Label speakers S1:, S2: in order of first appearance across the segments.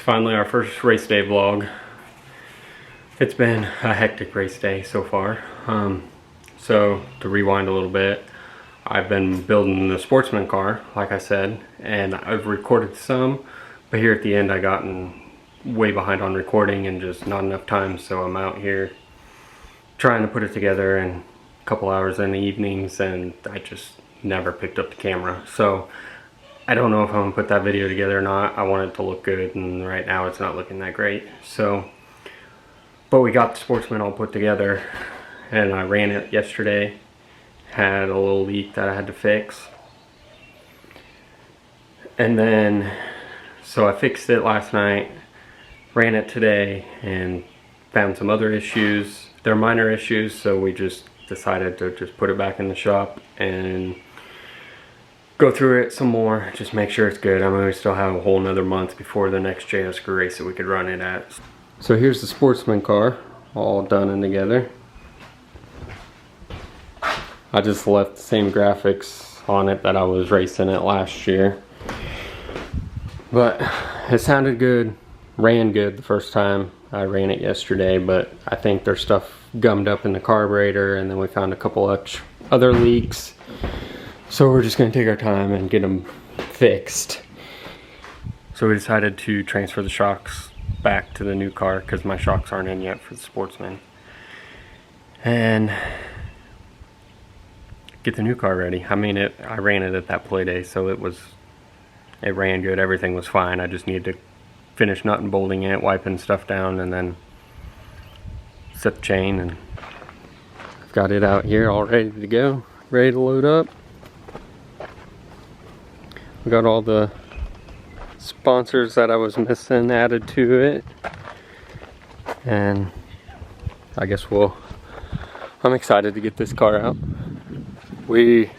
S1: Finally our first race day vlog. It's been a hectic race day so far. So to rewind a little bit, I've been building the sportsman car, like I said, and I've recorded some, but here at the end I gotten way behind on recording and just not enough time, so I'm out here trying to put it together in a couple hours in the evenings, and I just never picked up the camera. So I don't know if I'm gonna put that video together or not. I want it to look good, and right now it's not looking that great. So, but we got the sportsman all put together, and I ran it yesterday. Had a little leak that I had to fix, and then so I fixed it last night, ran it today, and found some other issues. They're minor issues, so we just decided to just put it back in the shop and go through it some more, just make sure it's good. I mean, we still have a whole another month before the next Jayhusker race that we could run it at. So here's the sportsman car, all done and together. I just left the same graphics on it that I was racing it last year. But it sounded good, ran good the first time I ran it yesterday, but I think there's stuff gummed up in the carburetor, and then we found a couple of other leaks. So we're just gonna take our time and get them fixed. So we decided to transfer the shocks back to the new car because my shocks aren't in yet for the sportsman. And get the new car ready. I mean, I ran it at that play day, so it ran good, everything was fine. I just needed to finish nut and bolting it, wiping stuff down, and then set the chain, and I've got it out here all ready to go, ready to load up. We got all the sponsors that I was missing added to it, and I guess I'm excited to get this car out. We're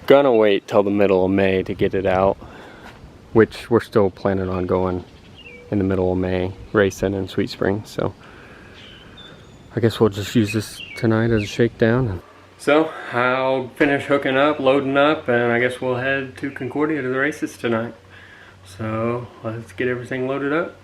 S1: gonna wait till the middle of May to get it out, which we're still planning on going in the middle of May, racing in Sweet Spring. So I guess we'll just use this tonight as a shakedown. So I'll finish hooking up, loading up, and I guess we'll head to Concordia to the races tonight. So let's get everything loaded up.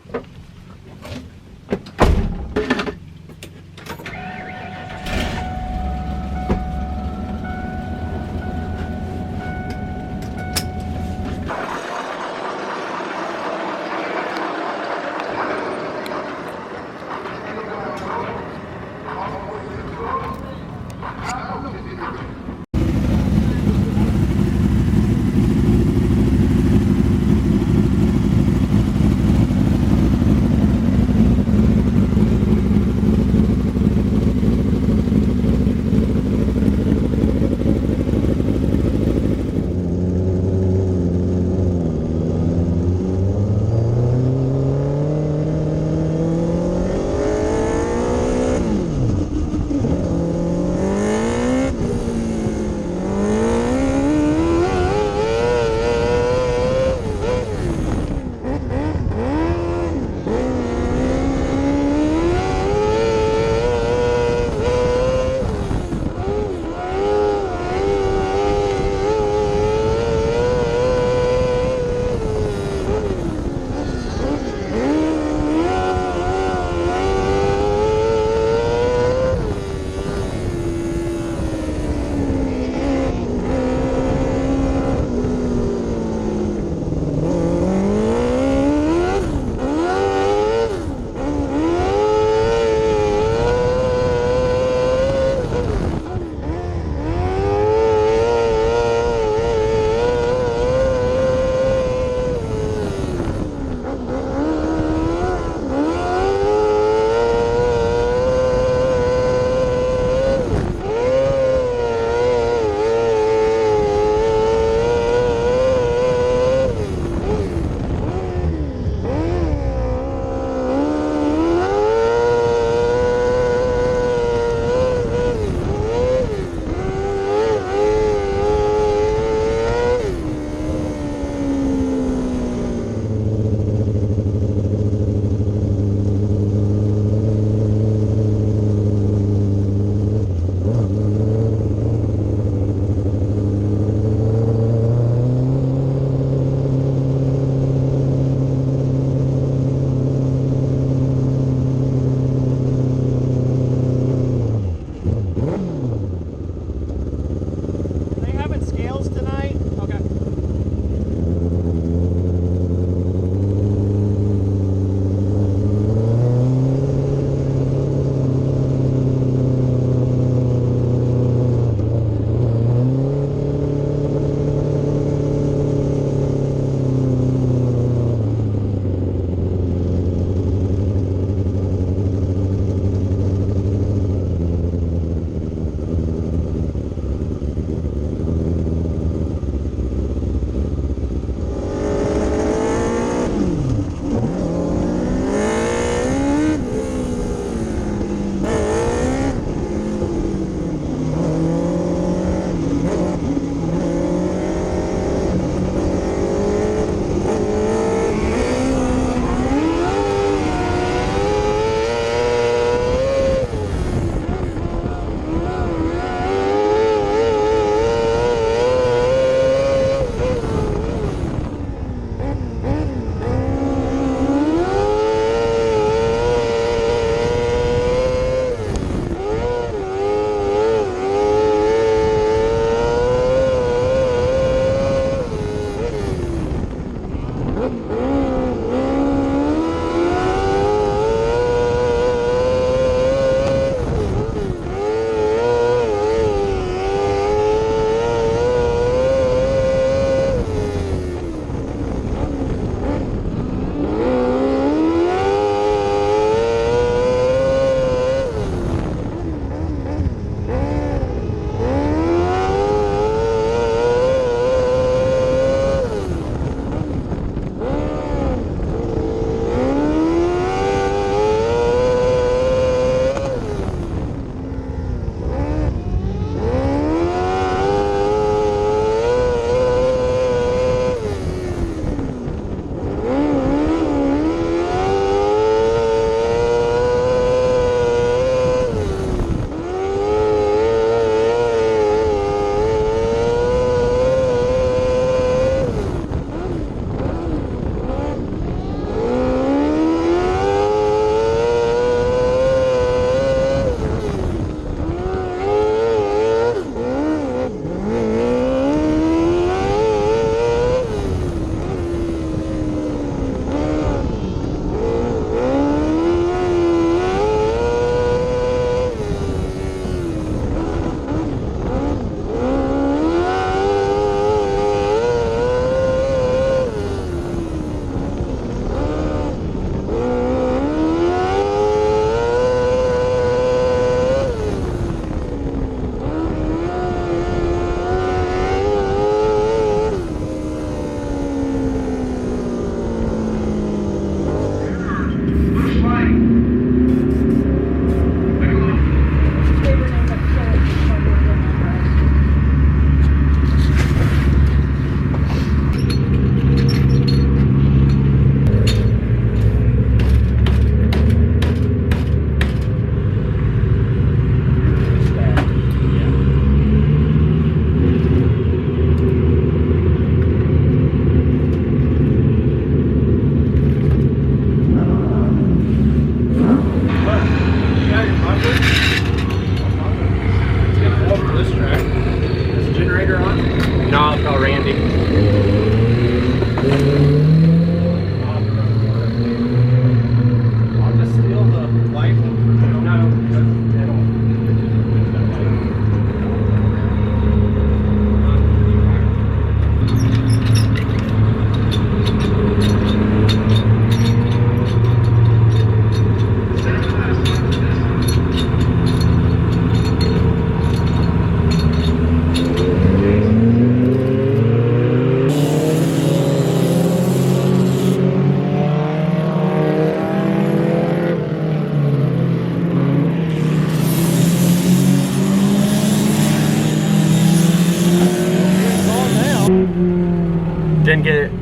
S1: didn't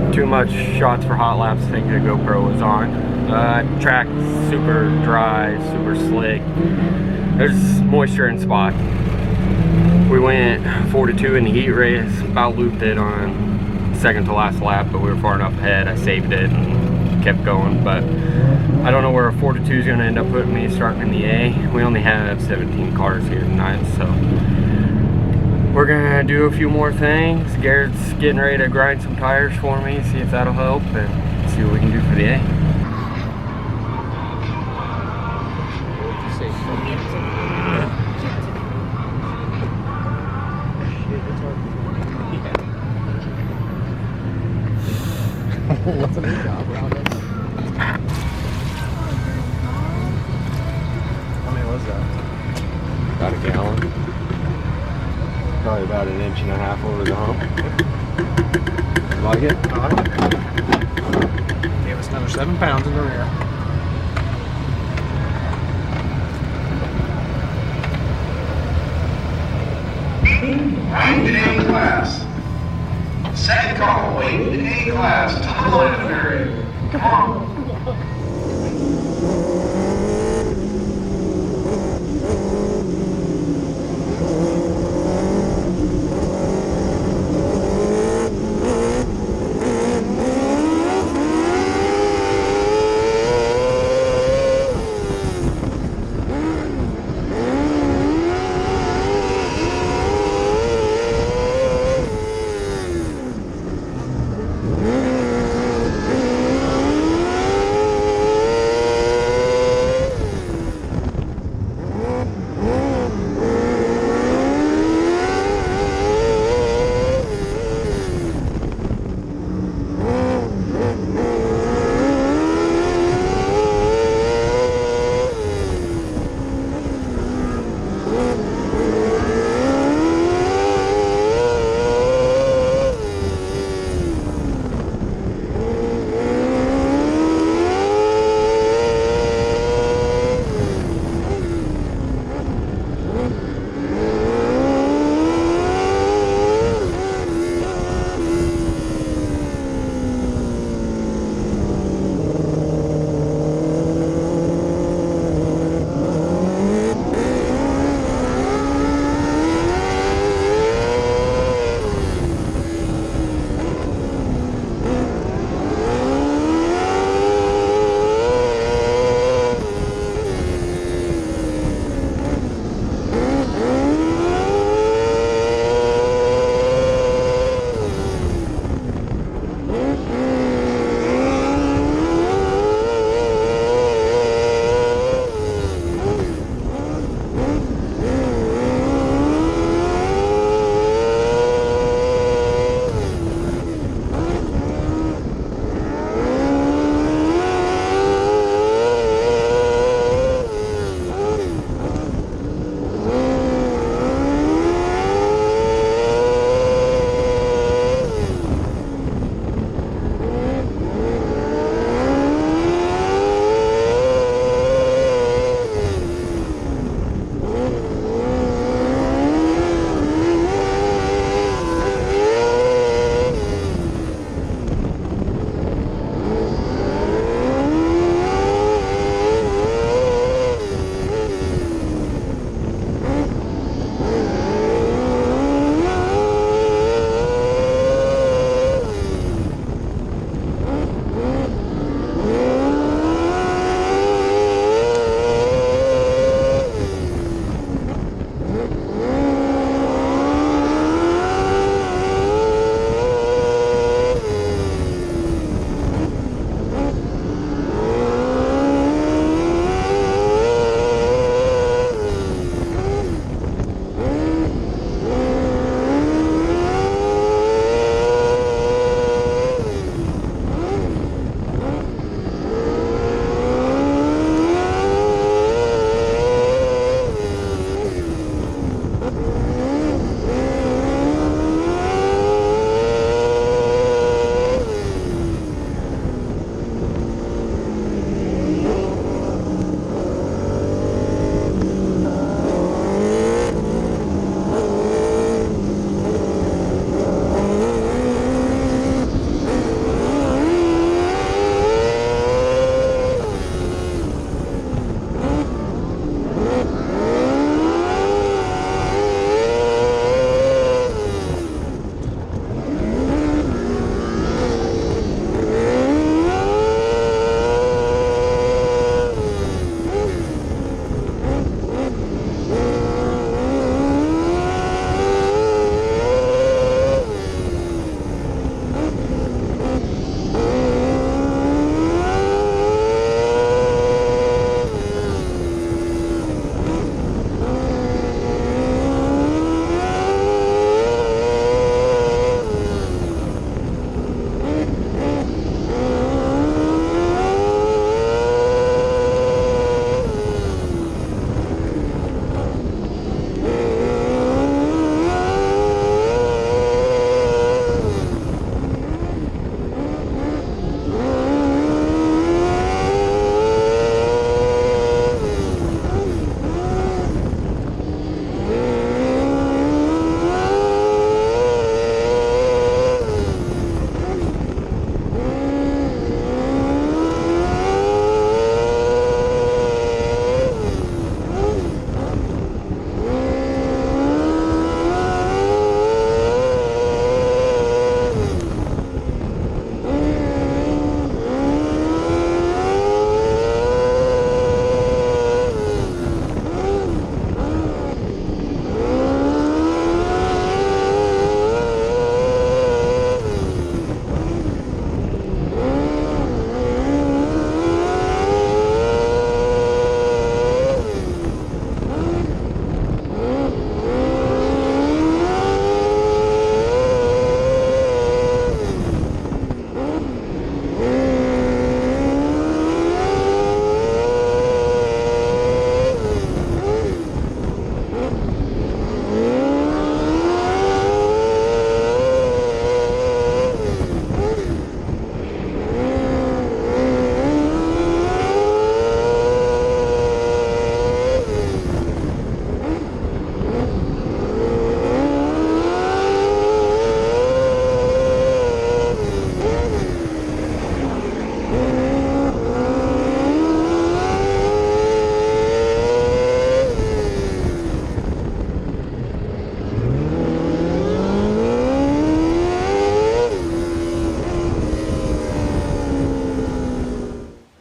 S1: get too much shots for hot laps. I think the GoPro was on. Track super dry, super slick. There's moisture in spot. We went 4-2 in the heat race. About looped it on second to last lap, but we were far enough ahead. I saved it and kept going. But I don't know where a 4-2 is going to end up putting me starting in the A. We only have 17 cars here tonight, so we're gonna do a few more things. Garrett's getting ready to grind some tires for me, see if that'll help, and see what we can do for the A.
S2: What's a new job around it? How many was that?
S1: About a gallon. Probably about 1.5 inches over the hump. Like it?
S2: I like it. Gave us another 7 pounds in the rear.
S3: Right in A class. Second car, wait in A class to the line of area. Come on.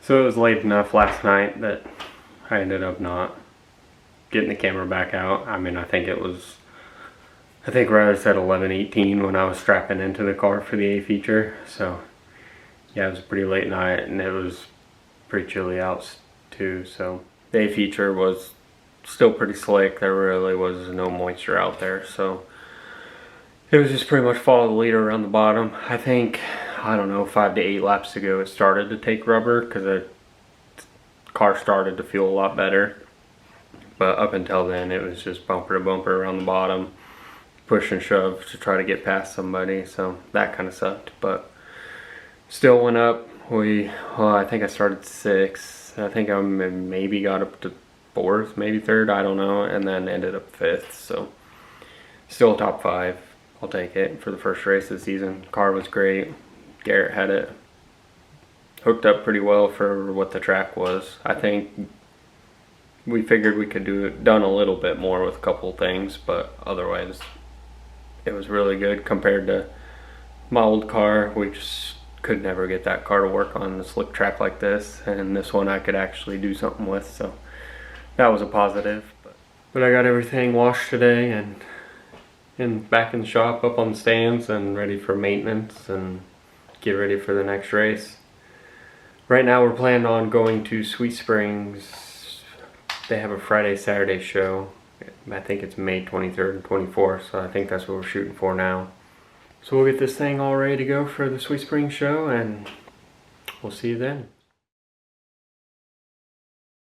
S1: So it was late enough last night that I ended up not getting the camera back out. I mean, I think Ryder said 11:18 when I was strapping into the car for the A feature. So yeah, it was a pretty late night and it was pretty chilly out too. So the A feature was still pretty slick. There really was no moisture out there. So it was just pretty much follow the leader around the bottom. I think, I don't know, 5 to 8 laps ago it started to take rubber because the car started to feel a lot better. But up until then it was just bumper to bumper around the bottom, push and shove to try to get past somebody. So that kind of sucked, but still went up. I think I started 6th. I think I maybe got up to 4th, maybe 3rd, I don't know, and then ended up 5th. So still top 5. I'll take it for the first race of the season. Car was great. Garrett had it hooked up pretty well for what the track was. I think we figured we could done a little bit more with a couple things, but otherwise it was really good compared to my old car. We just could never get that car to work on a slick track like this, and this one I could actually do something with, so that was a positive. But I got everything washed today and back in the shop, up on the stands and ready for maintenance and get ready for the next race. Right now we're planning on going to Sweet Springs. They have a Friday-Saturday show. I think it's May 23rd and 24th, so I think that's what we're shooting for now. So we'll get this thing all ready to go for the Sweet Springs show, and we'll see you then.